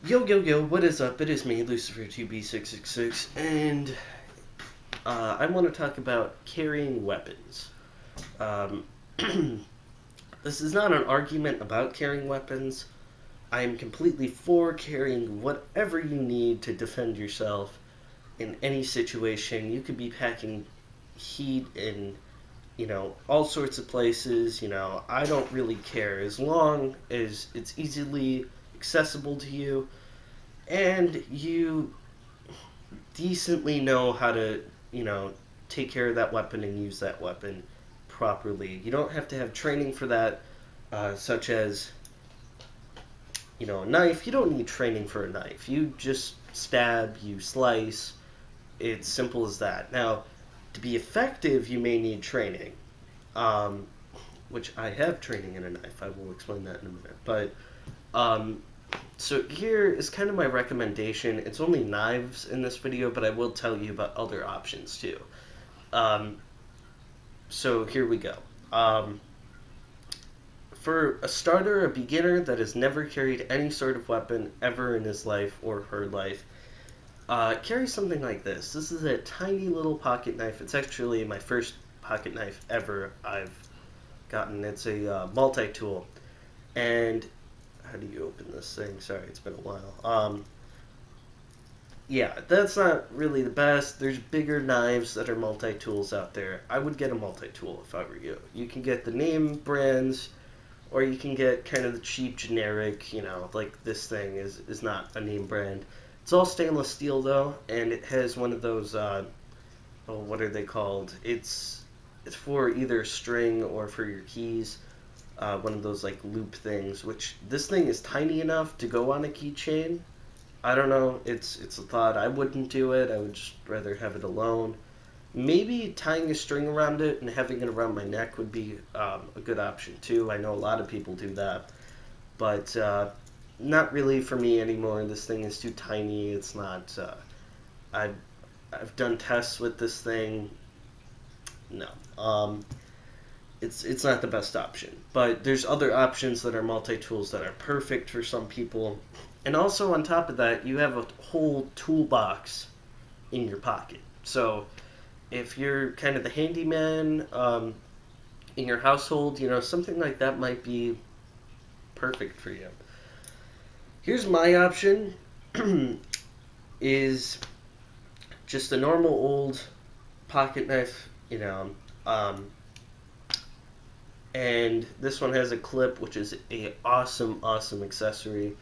Yo, yo, yo, what is up? It is me, Lucifer2B666, and I want to talk about carrying weapons. Um, this is not an argument about carrying weapons. I am completely for carrying whatever you need to defend yourself in any situation. You could be packing heat in, all sorts of places. I don't really care as long as it's easily accessible to you and you decently know how to, take care of that weapon and use that weapon properly. You don't have to have training for that, such as, a knife. You don't need training for a knife. You just stab, you slice. It's simple as that. Now, to be effective, you may need training, um, which I have training in a knife. I will explain that in a minute. But so here is kind of my recommendation. It's only knives in this video, but I will tell you about other options too. Um, so here we go. For a starter, a beginner that has never carried any sort of weapon ever in his life or her life, carry something like this. This is a tiny little pocket knife. It's actually my first pocket knife ever I've gotten. It's a multi-tool. And how do you open this thing? Sorry, it's been a while. Yeah, that's not really the best. There's bigger knives that are multi-tools out there. I would get a multi-tool if I were you. You can get the name brands, or you can get kind of the cheap generic, like this thing is not a name brand. It's all stainless steel though, and it has one of those, what are they called? It's for either string or for your keys. One of those like loop things, which this thing is tiny enough to go on a keychain. I don't know, it's a thought. I wouldn't do it. I would just rather have it alone. Maybe tying a string around it and having it around my neck would be a good option too. I know a lot of people do that, but not really for me anymore. This thing is too tiny. It's not. I've done tests with this thing. No. It's not the best option. But there's other options that are multi-tools that are perfect for some people. And also on top of that, you have a whole toolbox in your pocket. So if you're kind of the handyman in your household, something like that might be perfect for you. Here's my option, is just a normal old pocket knife, and this one has a clip, which is a awesome accessory.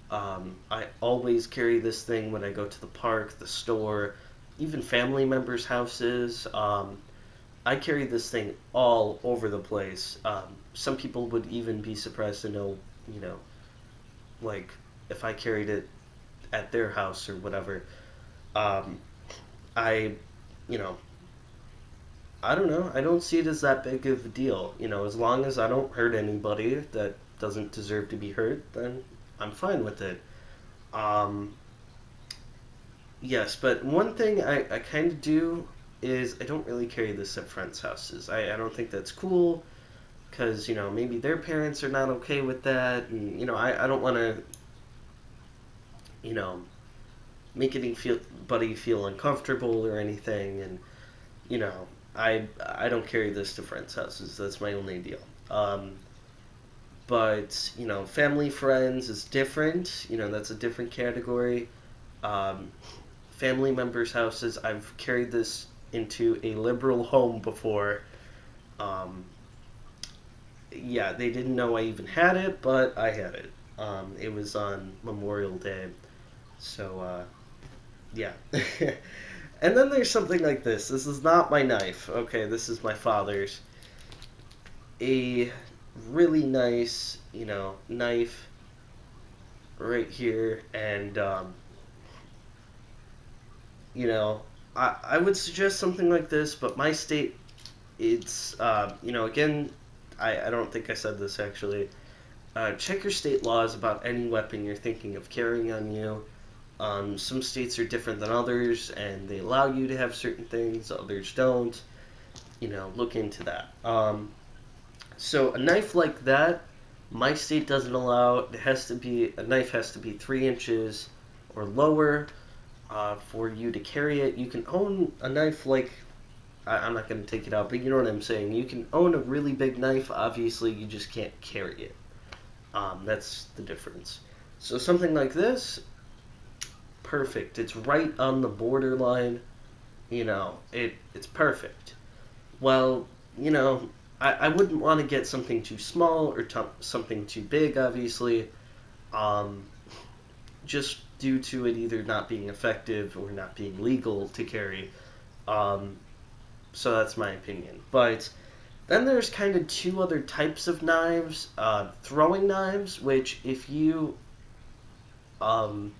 I always carry this thing when I go to the park, the store, even family members' houses. I carry this thing all over the place. Some people would even be surprised to know, like if I carried it at their house or whatever. I, I don't know. I don't see it as that big of a deal. As long as I don't hurt anybody that doesn't deserve to be hurt, then I'm fine with it. Yes, but one thing I kind of do is I don't really carry this at friends' houses. I don't think that's cool because, maybe their parents are not okay with that. And, I don't want to, make anybody feel uncomfortable or anything. And, I don't carry this to friends' houses. That's my only deal. But, family, friends is different. That's a different category. Family members' houses, I've carried this into a liberal home before. Yeah, they didn't know I even had it, but I had it. It was on Memorial Day. So, yeah. And then there's something like this. This is not my knife. Okay, this is my father's. A really nice, knife right here. And, I would suggest something like this, but my state, it's, again, I don't think I said this actually. Check your state laws about any weapon you're thinking of carrying on you. Some states are different than others, and they allow you to have certain things, others don't. Look into that. So a knife like that My state doesn't allow. It has to be a knife has to be 3 inches or lower for you to carry it. You can own a knife like I'm not going to take it out, but you know what I'm saying. You can own a really big knife. Obviously, you just can't carry it. That's the difference. So something like this, perfect. It's right on the borderline. It's perfect. Well, I wouldn't want to get something too small or something too big, obviously, um, just due to it either not being effective or not being legal to carry. Um, so that's my opinion. But then there's kind of two other types of knives. Throwing knives, which if you um,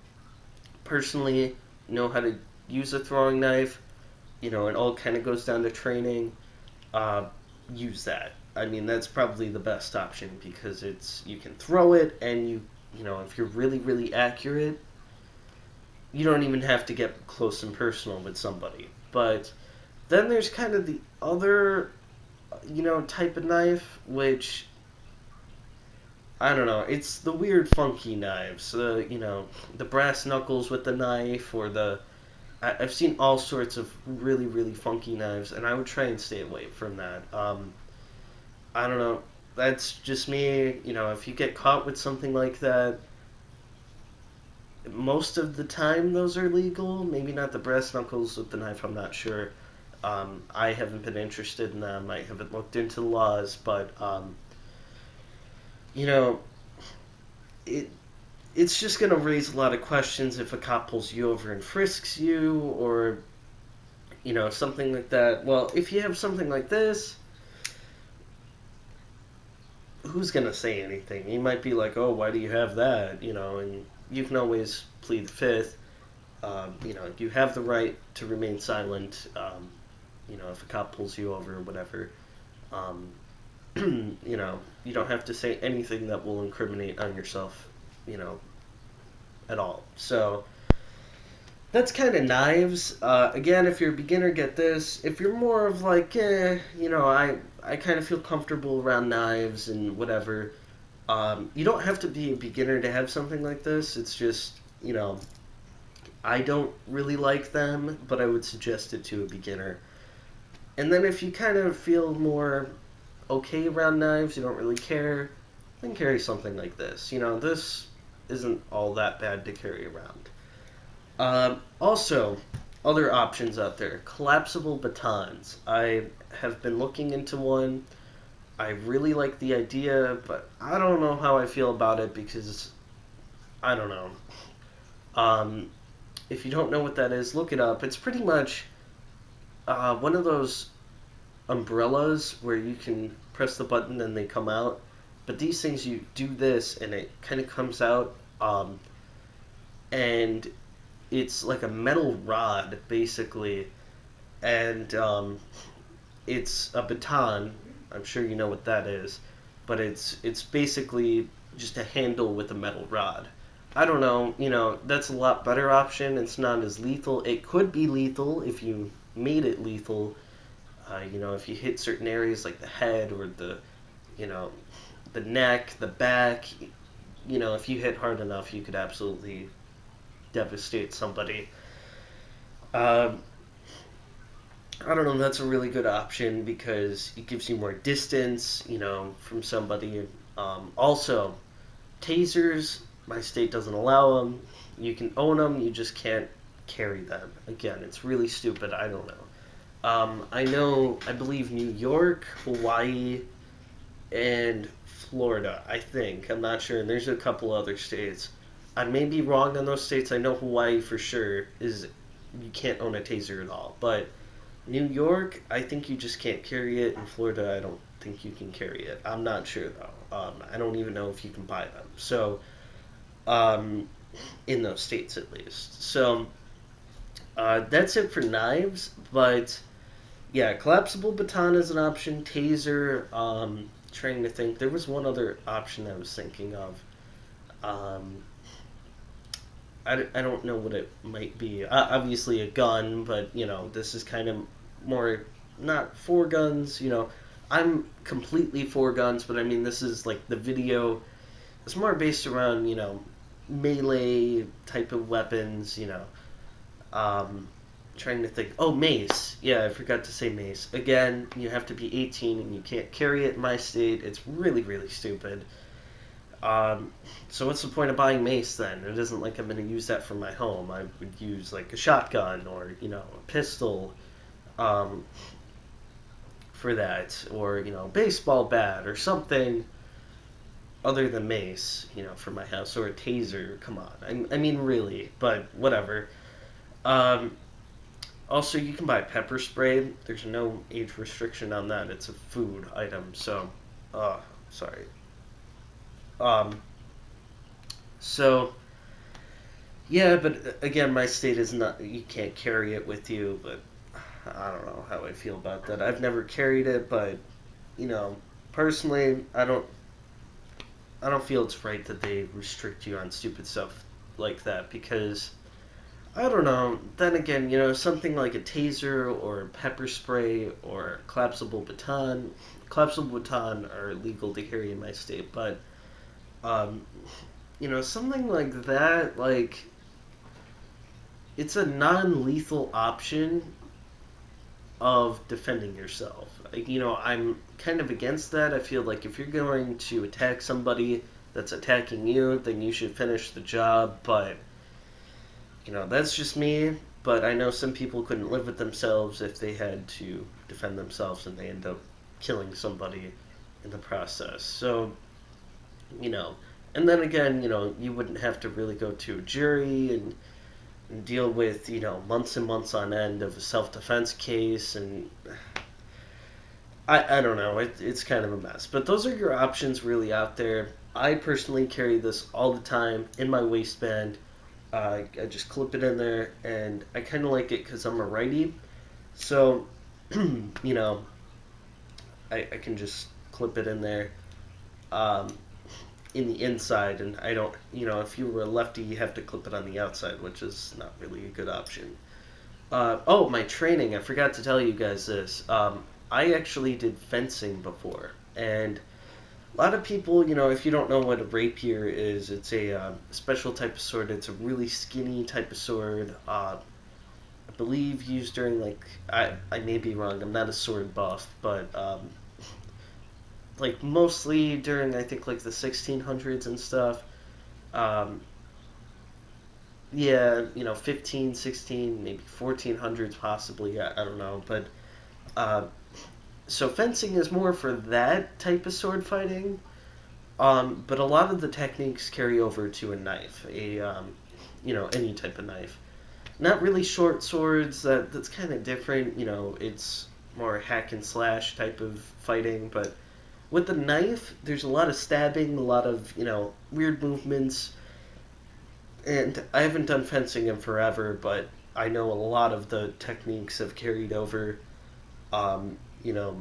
personally know how to use a throwing knife, it all kind of goes down to training. Uh, use that. I mean, that's probably the best option because you can throw it, and if you're really really accurate, you don't even have to get close and personal with somebody. But then there's kind of the other type of knife, which I don't know. It's the weird, funky knives. The brass knuckles with the knife, or I've seen all sorts of really, really funky knives, and I would try and stay away from that. I don't know. That's just me. If you get caught with something like that, most of the time those are legal. Maybe not the brass knuckles with the knife. I'm not sure. I haven't been interested in them. I haven't looked into the laws, but you know, it it's just going to raise a lot of questions if a cop pulls you over and frisks you, or something like that. Well, if you have something like this, who's going to say anything? You might be like, "Oh, why do you have that?" And you can always plead the fifth. You have the right to remain silent. If a cop pulls you over or whatever. Um, you don't have to say anything that will incriminate on yourself, you know, at all. So that's kind of knives. Again, if you're a beginner, get this. If you're more of like, I kind of feel comfortable around knives and whatever. You don't have to be a beginner to have something like this. It's just, I don't really like them, but I would suggest it to a beginner. And then if you kind of feel more okay around knives, you don't really care, then carry something like this. This isn't all that bad to carry around. Also, other options out there. Collapsible batons. I have been looking into one. I really like the idea, but I don't know how I feel about it because I don't know. If you don't know what that is, look it up. It's pretty much one of those umbrellas where you can press the button and they come out. But these things, you do this and it kind of comes out, and it's like a metal rod basically, and it's a baton. I'm sure you know what that is, but it's basically just a handle with a metal rod. I don't know, that's a lot better option. It's not as lethal. It could be lethal if you made it lethal. If you hit certain areas like the head or the neck, the back, if you hit hard enough, you could absolutely devastate somebody. I don't know, that's a really good option because it gives you more distance, from somebody. Also, tasers, my state doesn't allow them. You can own them, you just can't carry them. Again, it's really stupid, I don't know. I believe New York, Hawaii, and Florida, I think. I'm not sure, and there's a couple other states. I may be wrong on those states. I know Hawaii for sure is you can't own a taser at all. But New York, I think you just can't carry it. In Florida, I don't think you can carry it. I'm not sure, though. I don't even know if you can buy them. So, in those states at least. So, that's it for knives, but yeah, collapsible baton is an option. Taser, trying to think. There was one other option I was thinking of. I don't know what it might be. Obviously a gun, but, this is kind of more not for guns, I'm completely for guns, but I mean, this is like the video. It's more based around, melee type of weapons, trying to think. Oh, mace. Yeah, I forgot to say mace. Again, you have to be 18 and you can't carry it in my state. It's really, really stupid. Um, so what's the point of buying mace then? It isn't like I'm going to use that for my home. I would use like a shotgun or, a pistol um, for that, or, baseball bat or something other than mace, for my house, or a taser. Come on. I mean, really, but whatever. Um, Also, you can buy pepper spray. There's no age restriction on that. It's a food item. So, uh, sorry. Um, so yeah, but again, my state is not. You can't carry it with you. But I don't know how I feel about that. I've never carried it, but you know, personally, I don't feel it's right that they restrict you on stupid stuff like that because I don't know. Then again, something like a taser or pepper spray or collapsible baton. Collapsible baton are legal to carry in my state, but um, something like that, like it's a non-lethal option of defending yourself. I'm kind of against that. I feel like if you're going to attack somebody that's attacking you, then you should finish the job, but that's just me, but I know some people couldn't live with themselves if they had to defend themselves and they end up killing somebody in the process. So, you know, and then again, you wouldn't have to really go to a jury and deal with, months and months on end of a self-defense case, and I don't know, it's kind of a mess. But those are your options really out there. I personally carry this all the time in my waistband. I just clip it in there, and I kind of like it because I'm a righty. So, you know, I can just clip it in there in the inside, and I don't, if you were a lefty, you have to clip it on the outside, which is not really a good option. Oh, my training, I forgot to tell you guys this. I actually did fencing before, and a lot of people, if you don't know what a rapier is, it's a special type of sword. It's a really skinny type of sword. I believe used during I may be wrong. I'm not a sword buff, but like mostly during I think like the 1600s and stuff. Um, yeah, 15, 16, maybe 1400s possibly. I don't know, but uh, so fencing is more for that type of sword fighting. But a lot of the techniques carry over to a knife, any type of knife. Not really short swords. That's kind of different. It's more hack and slash type of fighting. But with the knife, there's a lot of stabbing, a lot of weird movements. And I haven't done fencing in forever, but I know a lot of the techniques have carried over. Um, you know,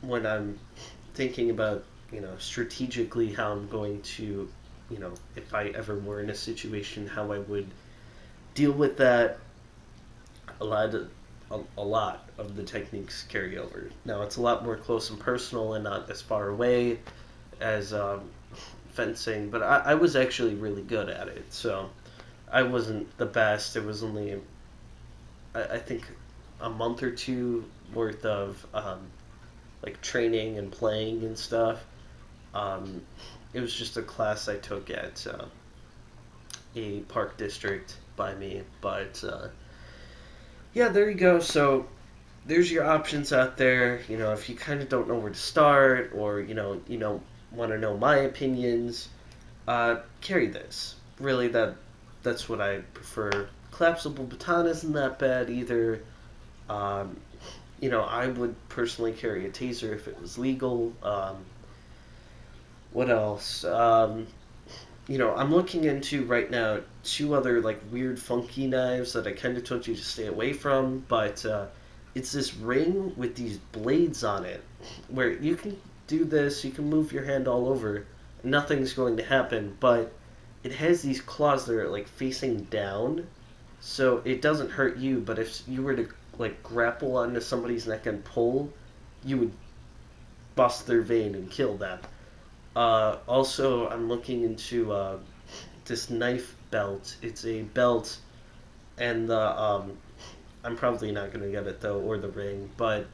when I'm thinking about strategically how I'm going to if I ever were in a situation how I would deal with that. A lot of the techniques carry over. Now it's a lot more close and personal and not as far away as fencing, but I was actually really good at it. So I wasn't the best. It was only I think a month or two worth of like training and playing and stuff. Um, it was just a class I took at a park district by me. But yeah, there you go. So there's your options out there. If you kind of don't know where to start, or want to know my opinions, carry this. Really, that's what I prefer. Collapsible baton isn't that bad either. Um, I would personally carry a taser if it was legal. What else? I'm looking into right now two other like weird funky knives that I kind of told you to stay away from, but it's this ring with these blades on it where you can do this, you can move your hand all over, nothing's going to happen, but it has these claws that are like facing down, so it doesn't hurt you, but if you were to like grapple onto somebody's neck and pull, you would bust their vein and kill them. Also, I'm looking into this knife belt. It's a belt, and the I'm probably not gonna get it though, or the ring, but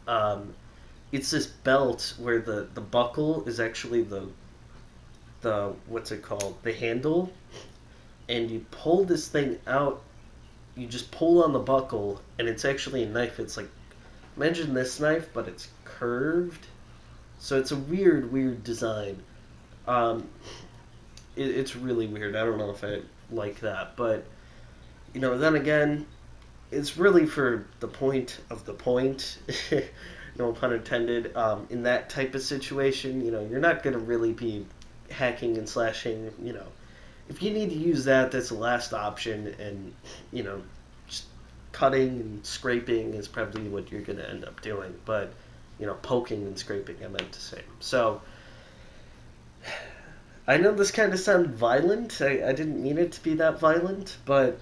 um, it's this belt where the buckle is actually the what's it called, the handle, and you pull this thing out. You just pull on the buckle, and it's actually a knife. It's like, imagine this knife, but it's curved. So it's a weird design. Um, it's really weird. I don't know if I like that, but then again, it's really for the point of the point. No pun intended. In that type of situation, you're not going to really be hacking and slashing. If you need to use that, that's the last option, and just cutting and scraping is probably what you're going to end up doing. But poking and scraping, I meant to say. So I know this kind of sounded violent. I didn't mean it to be that violent, but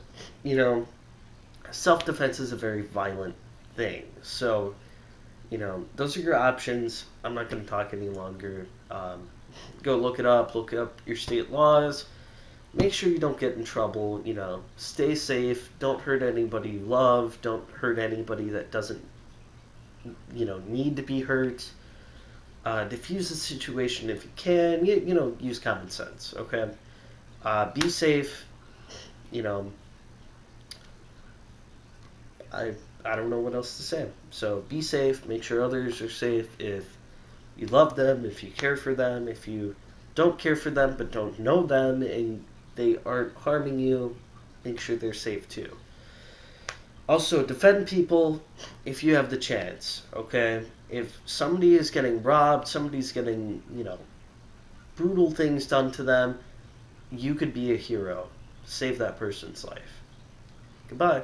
self-defense is a very violent thing. So those are your options. I'm not going to talk any longer. Go look it up. Look up your state laws. Make sure you don't get in trouble. Stay safe. Don't hurt anybody you love. Don't hurt anybody that doesn't need to be hurt. Diffuse the situation if you can. Use common sense. Okay. Be safe. I don't know what else to say. So be safe. Make sure others are safe. If you love them, if you care for them, if you don't care for them but don't know them and they aren't harming you, make sure they're safe too. Also, defend people if you have the chance, okay? If somebody is getting robbed, somebody's getting, brutal things done to them, you could be a hero. Save that person's life. Goodbye.